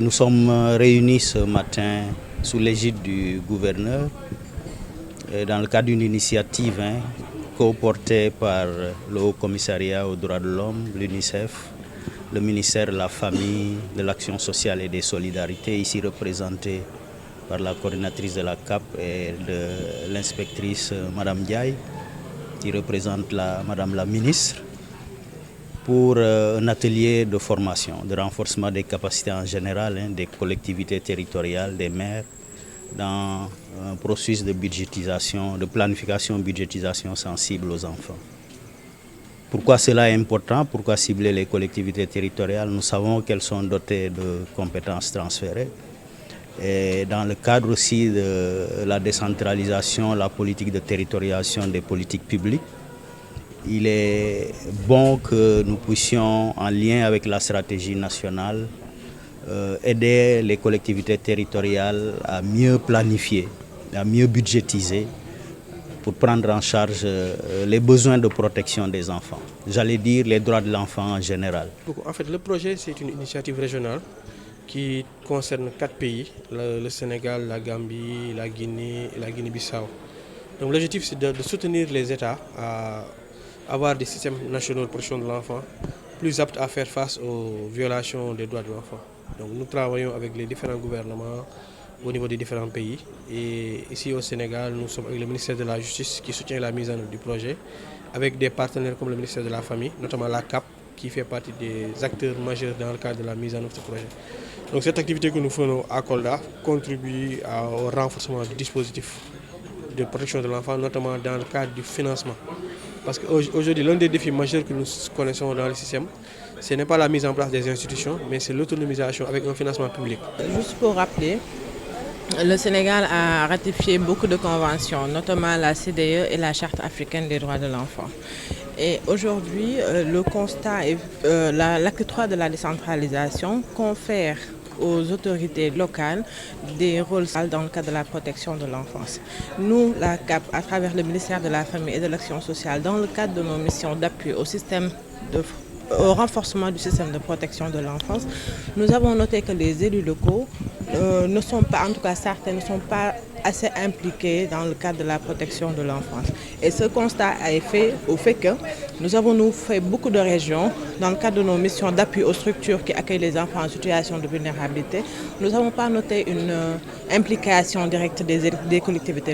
Nous sommes réunis ce matin sous l'égide du gouverneur dans le cadre d'une initiative co-portée par le Haut Commissariat aux droits de l'homme, l'UNICEF, le ministère de la Famille, de l'Action sociale et des solidarités, ici représenté par la coordinatrice de la CAP et de l'inspectrice Madame Diaye, qui représente Madame la ministre, pour un atelier de formation, de renforcement des capacités en général des collectivités territoriales, des maires, dans un processus de budgétisation, de planification budgétisation sensible aux enfants. Pourquoi cela est important? Pourquoi cibler les collectivités territoriales? Nous savons qu'elles sont dotées de compétences transférées. Et dans le cadre aussi de la décentralisation, la politique de territorialisation des politiques publiques, il est bon que nous puissions, en lien avec la stratégie nationale, aider les collectivités territoriales à mieux planifier, à mieux budgétiser pour prendre en charge les besoins de protection des enfants. J'allais dire les droits de l'enfant en général. En fait, le projet, c'est une initiative régionale qui concerne 4 pays, le Sénégal, la Gambie, la Guinée et la Guinée-Bissau. Donc l'objectif, c'est de soutenir les États à avoir des systèmes nationaux de protection de l'enfant plus aptes à faire face aux violations des droits de l'enfant. Donc nous travaillons avec les différents gouvernements au niveau des différents pays. Et ici au Sénégal, nous sommes avec le ministère de la Justice qui soutient la mise en œuvre du projet, avec des partenaires comme le ministère de la Famille, notamment la CAP, qui fait partie des acteurs majeurs dans le cadre de la mise en œuvre de ce projet. Donc cette activité que nous faisons à Kolda contribue au renforcement du dispositif de protection de l'enfant, notamment dans le cadre du financement. Parce qu'aujourd'hui, l'un des défis majeurs que nous connaissons dans le système, ce n'est pas la mise en place des institutions, mais c'est l'autonomisation avec un financement public. Juste pour rappeler, le Sénégal a ratifié beaucoup de conventions, notamment la CEDEAO et la Charte africaine des droits de l'enfant. Et aujourd'hui, le constat est l'acte 3 de la décentralisation confère aux autorités locales des rôles dans le cadre de la protection de l'enfance. Nous, la CAP, à travers le ministère de la Famille et de l'Action sociale, dans le cadre de nos missions d'appui au renforcement du système de protection de l'enfance, nous avons noté que les élus locaux ne sont pas, en tout cas certains, ne sont pas assez impliqués dans le cadre de la protection de l'enfance. Et ce constat a fait au fait que nous avons fait beaucoup de régions dans le cadre de nos missions d'appui aux structures qui accueillent les enfants en situation de vulnérabilité. Nous n'avons pas noté une implication directe des collectivités